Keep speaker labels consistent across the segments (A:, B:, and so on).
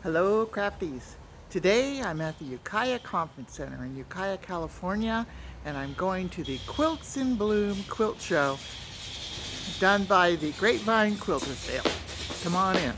A: Hello, Crafties. Today I'm at the Ukiah Conference Center in Ukiah, California, and I'm going to the Quilts in Bloom Quilt Show done by the Grapevine Quilter Sale. Come on in.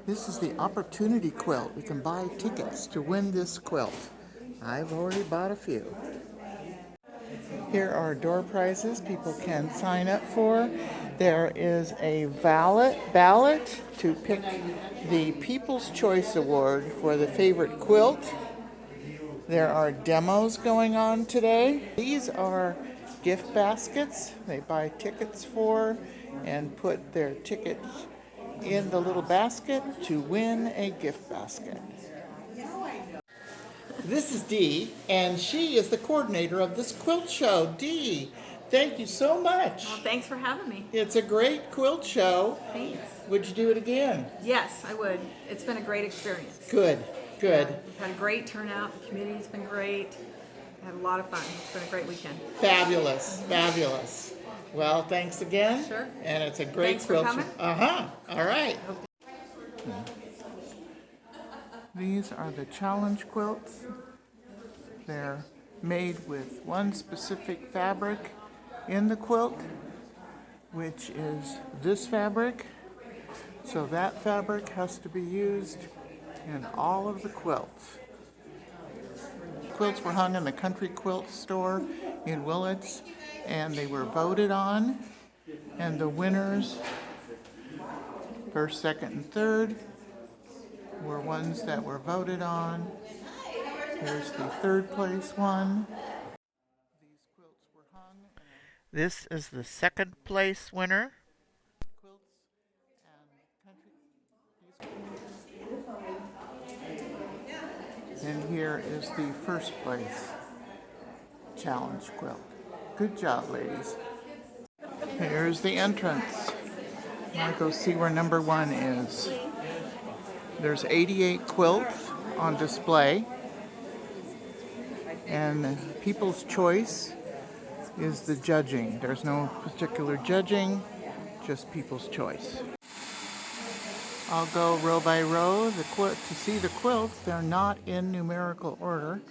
A: This is the opportunity quilt. We can buy tickets to win this quilt. I've already bought a few. Here are door prizes people can sign up for. There is a ballot to pick the People's Choice Award for the favorite quilt. There are demos going on today. These are gift baskets. They buy tickets for and put their tickets in the little basket to win a gift basket. This is Dee, and she is the coordinator of this quilt show. Dee, thank you so much.
B: Well, thanks for having me.
A: It's a great quilt show.
B: Thanks.
A: Would you do it again?
B: Yes, I would. It's been a great experience.
A: Good.
B: We've had a great turnout. The community's been great. I had a lot of fun. It's been a great weekend.
A: Fabulous. Well, thanks again.
B: Sure.
A: And it's a great
B: Thanks
A: quilt
B: for coming.
A: show. All right. These are the challenge quilts. They're made with one specific fabric in the quilt, which is this fabric. So that fabric has to be used in all of the quilts. Quilts were hung in the Country Quilt store in Willits, and they were voted on, and the winners, first, second, and third, were ones that were voted on. Here's the third place one. These quilts were hung. This is the second place winner. Quilts and here is the first place challenge quilt. Good job, ladies. Here's the entrance. Now go see where number 1 is. There's 88 quilts on display, and People's Choice is the judging. There's no particular judging, just People's Choice. I'll go row by row to see the quilts. They're not in numerical order.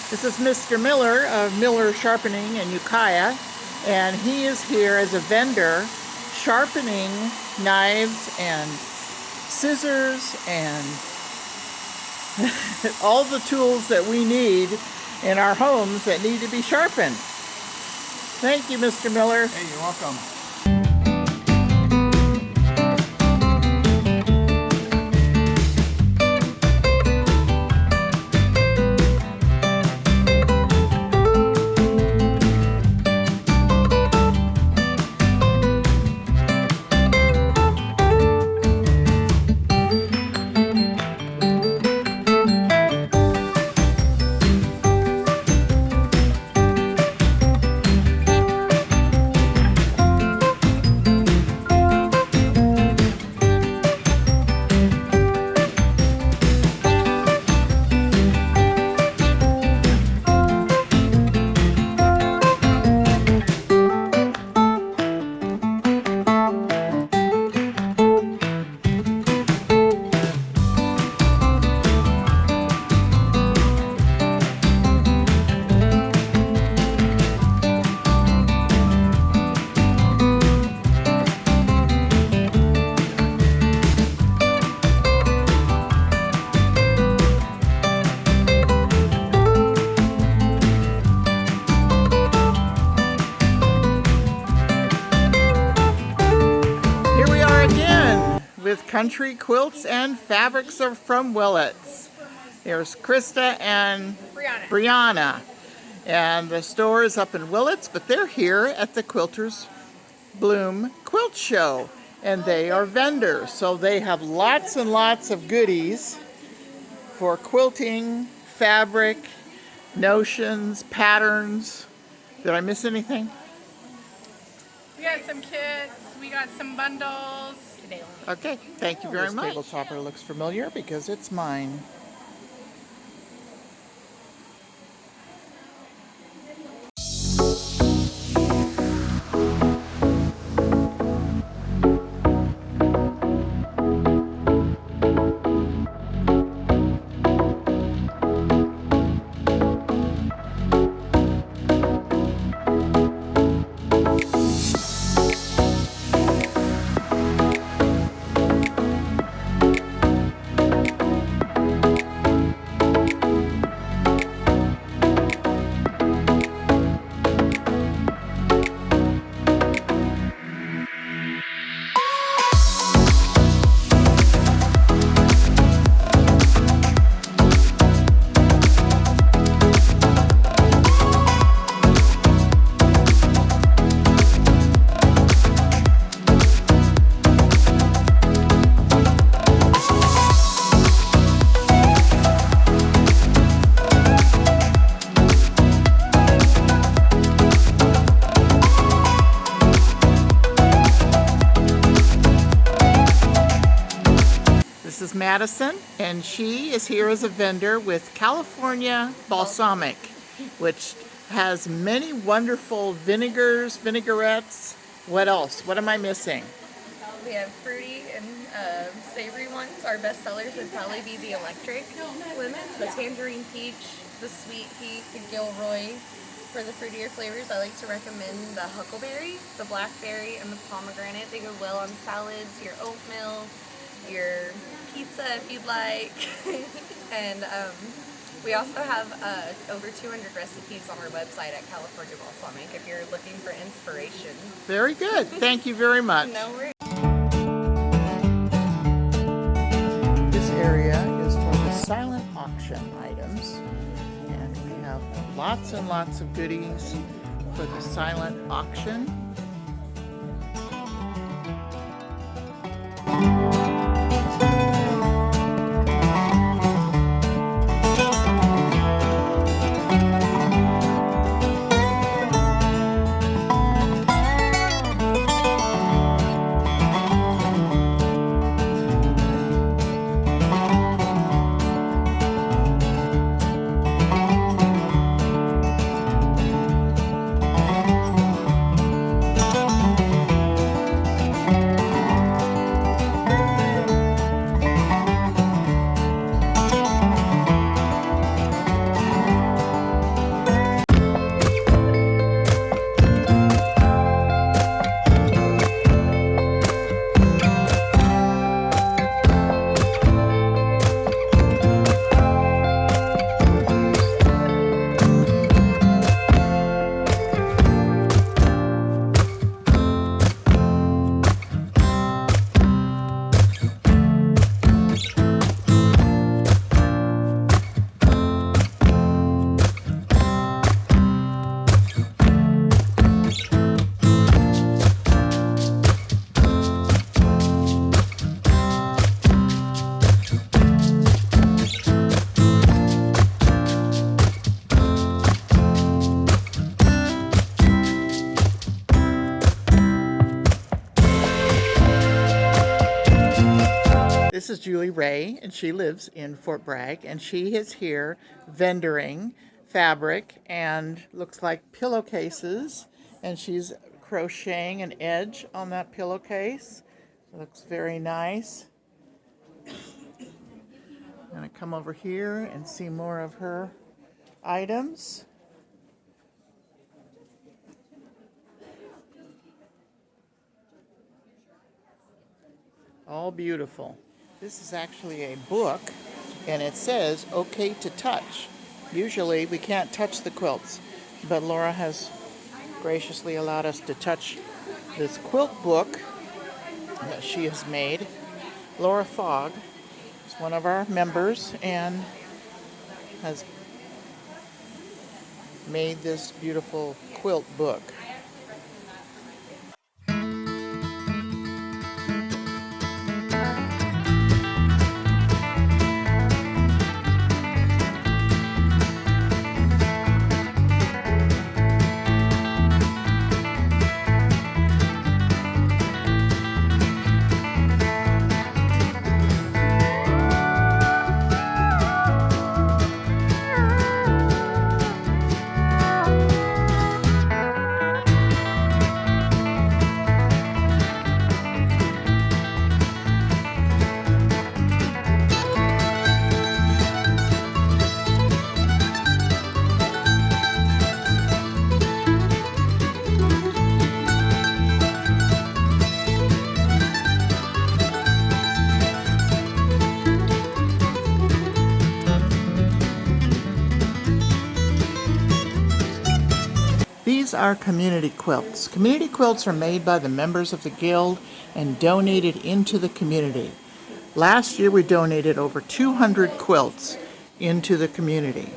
A: This is Mr. Miller of Miller Sharpening in Ukiah, and he is here as a vendor sharpening knives and scissors and all the tools that we need in our homes that need to be sharpened. Thank you, Mr. Miller.
C: Hey, you're welcome.
A: with country quilts and fabrics are from Willits. Here's Krista and Brianna. And the store is up in Willits, but they're here at the Quilters Bloom Quilt Show. And they are vendors, so they have lots and lots of goodies for quilting, fabric, notions, patterns. Did I miss anything?
C: We got some kits, we got some bundles.
A: Okay, thank you very much. This table topper looks familiar because it's mine. This is Madison, and she is here as a vendor with California Balsamic, which has many wonderful vinegars, vinaigrettes. What else? What am I missing?
D: We have fruity and savory ones. Our best sellers would probably be the electric lemons, the tangerine peach, the sweet pea, the Gilroy. For the fruitier flavors, I like to recommend the huckleberry, the blackberry, and the pomegranate. They go well on salads, your oatmeal, your pizza if you'd like. And we also have over 200 recipes on our website at California Balsamic if you're looking for inspiration.
A: Very good. Thank you very much.
D: No worries.
A: This area is for the silent auction items, and we have lots and lots of goodies for the silent auction. This is Julie Ray, and she lives in Fort Bragg, and she is here vendoring fabric and looks like pillowcases, and she's crocheting an edge on that pillowcase. It looks very nice. I'm going to come over here and see more of her items. All beautiful. This is actually a book, and it says, "Okay to touch." Usually we can't touch the quilts, but Laura has graciously allowed us to touch this quilt book that she has made. Laura Fogg is one of our members and has made this beautiful quilt book. These are community quilts. Community quilts are made by the members of the guild and donated into the community. Last year we donated over 200 quilts into the community.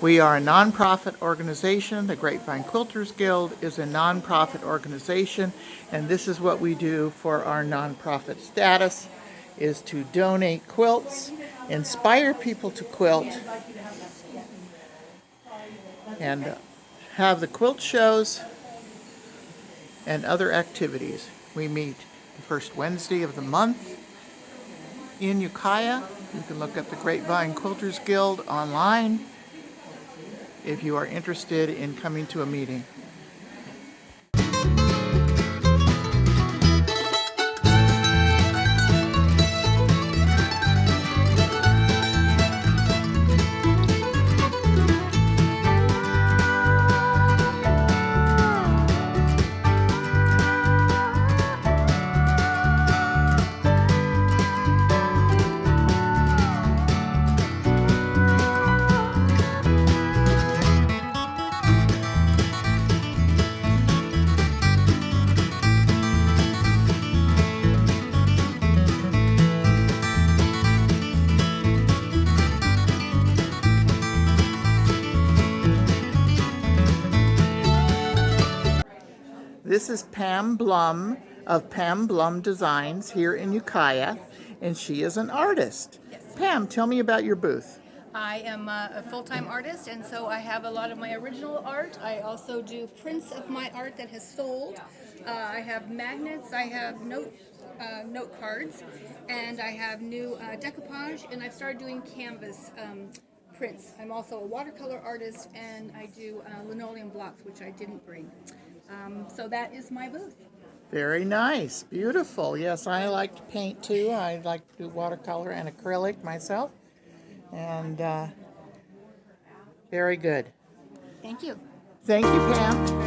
A: We are a nonprofit organization. The Grapevine Quilters Guild is a nonprofit organization, and this is what we do for our nonprofit status, is to donate quilts, inspire people to quilt, and have the quilt shows and other activities. We meet the first Wednesday of the month in Ukiah. You can look up the Grapevine Quilters Guild online if you are interested in coming to a meeting. This is Pam Blohm of Pam Blohm Designs here in Ukiah, and she is an artist.
E: Yes.
A: Pam, tell me about your booth.
E: I am a full-time artist, and so I have a lot of my original art. I also do prints of my art that has sold. I have magnets, I have note cards, and I have new decoupage, and I've started doing canvas prints. I'm also a watercolor artist, and I do linoleum blocks, which I didn't bring. So that is my booth.
A: Very nice. Beautiful. Yes, I like to paint too. I like to do watercolor and acrylic myself. And very good.
E: Thank you.
A: Thank you, Pam.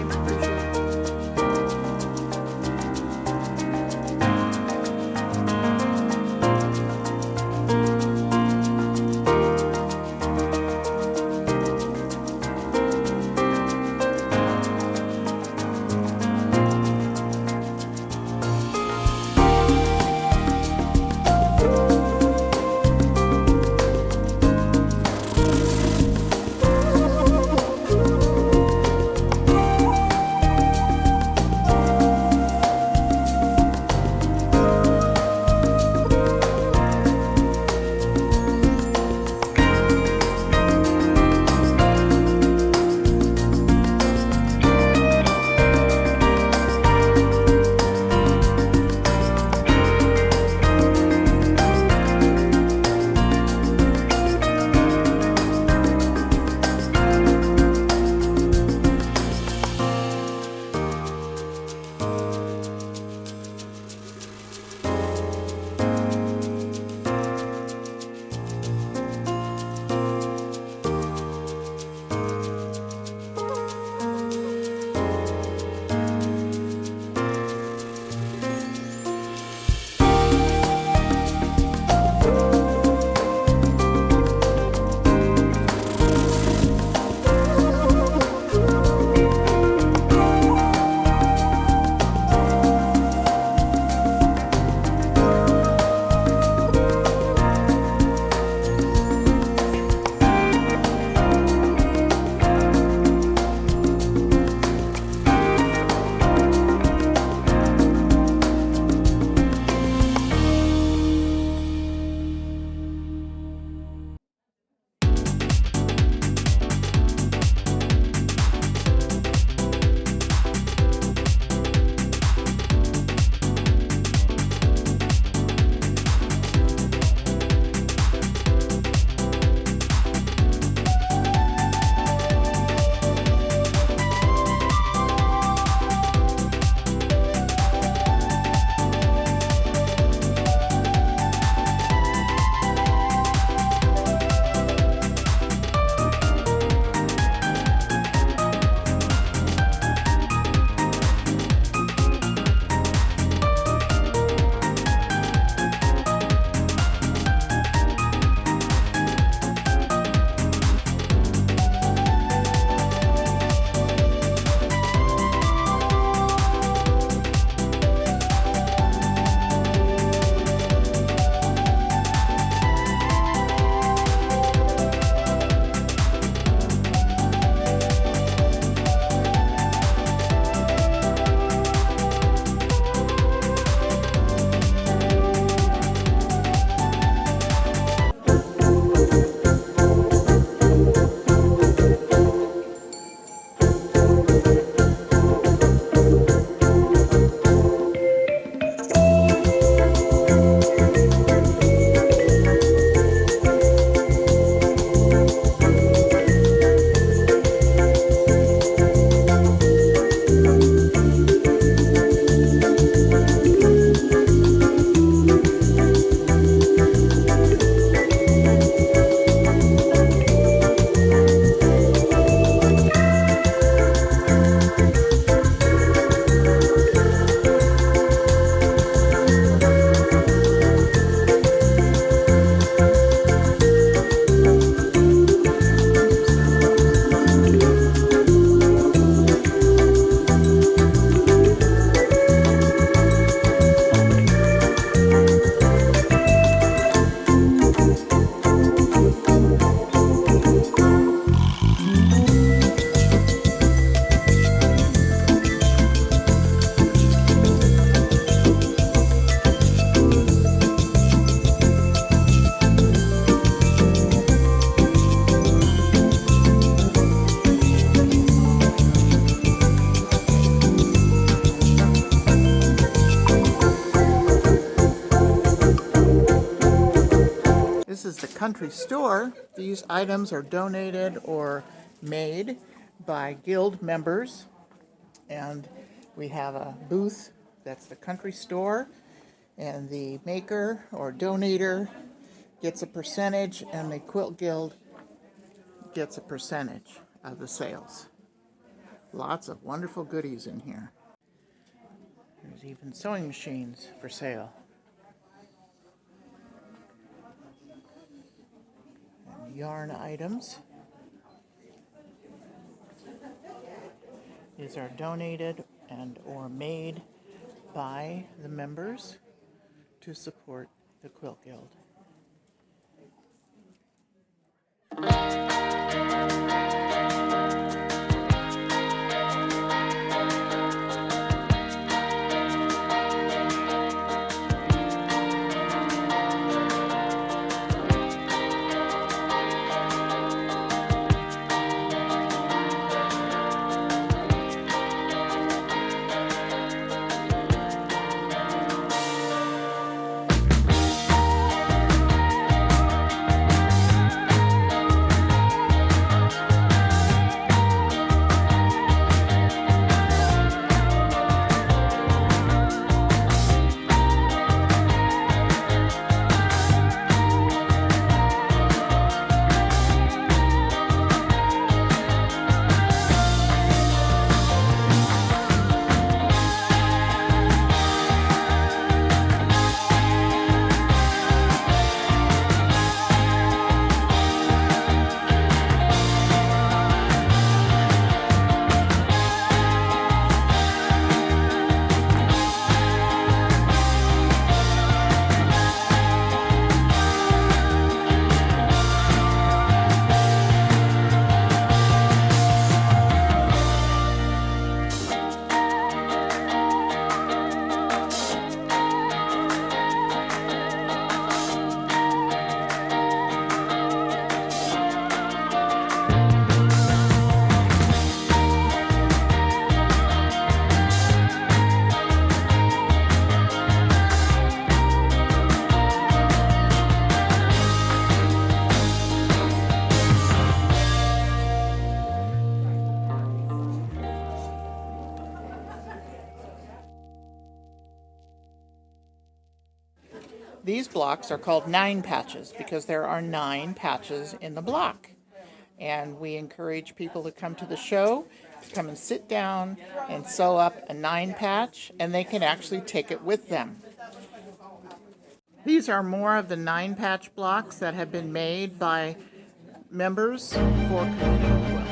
A: country store, these items are donated or made by guild members. And we have a booth that's the country store, and the maker or donator gets a percentage, and the quilt guild gets a percentage of the sales. Lots of wonderful goodies in here. There's even sewing machines for sale. And yarn items. These are donated and or made by the members to support the Quilt Guild. These blocks are called 9 patches because there are 9 patches in the block. And we encourage people to come to the show, to come and sit down and sew up a 9 patch, and they can actually take it with them. These are more of the 9 patch blocks that have been made by members for community quilt.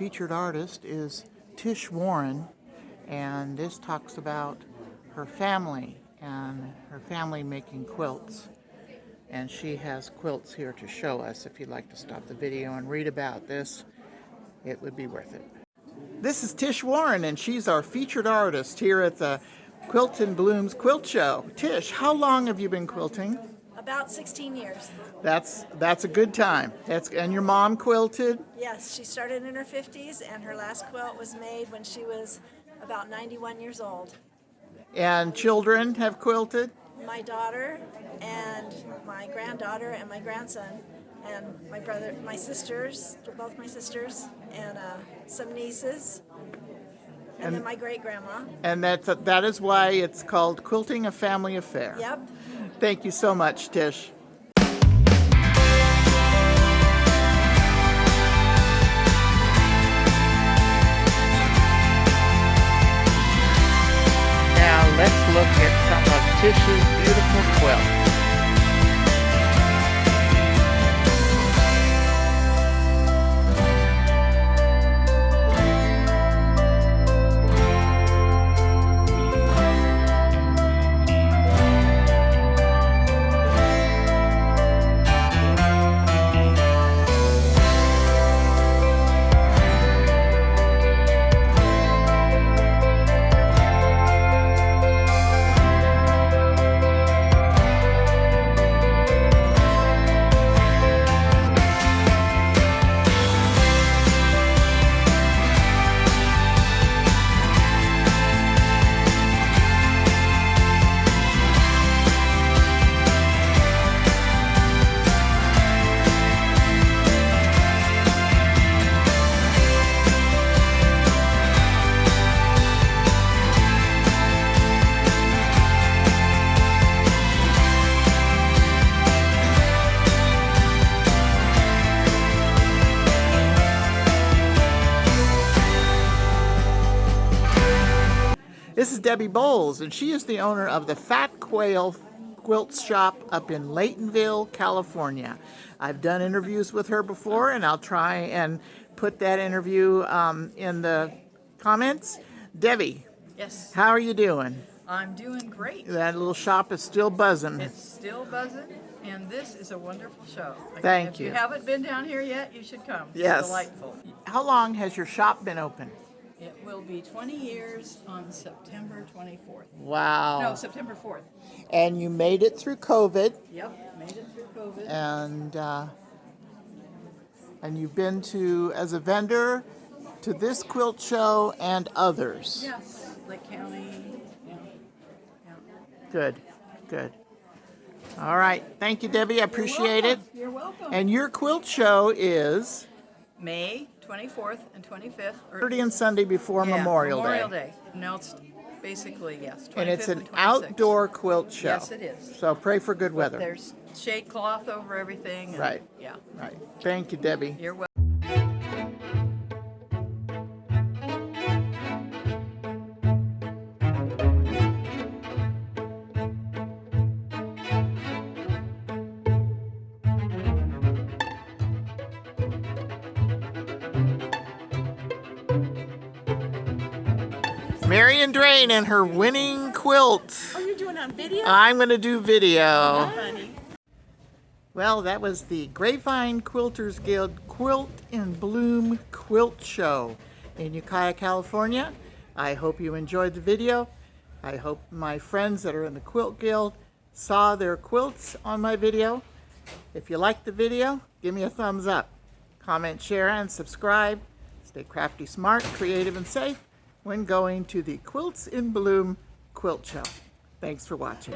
A: featured artist is Tish Warren, and this talks about her family and her family making quilts. And she has quilts here to show us. If you'd like to stop the video and read about this, it would be worth it. This is Tish Warren, and she's our featured artist here at the Bloom Quilt Show. Tish, how long have you been quilting?
F: About 16 years.
A: That's a good time. And your mom quilted?
F: Yes, she started in her 50s, and her last quilt was made when she was about 91 years old.
A: And children have quilted?
F: My daughter and my granddaughter and my grandson and my brother, my sisters, both my sisters, and some nieces, and then my great-grandma.
A: And that is why it's called Quilting a Family Affair.
F: Yep.
A: Thank you so much, Tish. Now let's look at some of Tish's beautiful quilts. This is Debbie Bowles, and she is the owner of the Fat Quail Quilts shop up in Laytonville, California. I've done interviews with her before, and I'll try and put that interview in the comments. Debbie,
G: Yes,
A: how are you doing?
G: I'm doing great.
A: That little shop is still buzzing.
G: It's still buzzing, and this is a wonderful show.
A: Thank
G: If
A: you.
G: you haven't been down here yet, you should come.
A: Yes.
G: It's delightful.
A: How long has your shop been open?
G: It will be 20 years on September 24th.
A: Wow.
G: No, September 4th.
A: And you made it through COVID,
G: Yep, made it through COVID.
A: and you've been to, as a vendor, to this quilt show and others.
G: Yes, Lake County. Yeah.
A: Good, good. All right. Thank you, Debbie. I appreciate it.
G: You're welcome.
A: And your quilt show is
G: May 24th and 25th.
A: Saturday and Sunday before
G: Yeah,
A: Memorial
G: Memorial
A: Day.
G: Day. No, it's basically, yes. 25th
A: And it's an
G: 26th.
A: outdoor quilt show.
G: Yes, it is.
A: So pray for good weather.
G: There's shade cloth over everything. And,
A: Right.
G: Yeah.
A: Right. Thank you, Debbie.
G: You're welcome.
A: Marion Drain and her winning quilt.
F: Oh, you're doing on video?
A: I'm going to do video.
F: Funny.
A: Well, that was the Grapevine Quilters Guild Quilt in Bloom Quilt Show in Ukiah, California. I hope you enjoyed the video. I hope my friends that are in the Quilt Guild saw their quilts on my video. If you liked the video, give me a thumbs up. Comment, share, and subscribe. Stay crafty, smart, creative, and safe when going to the Quilts in Bloom Quilt Show. Thanks for watching.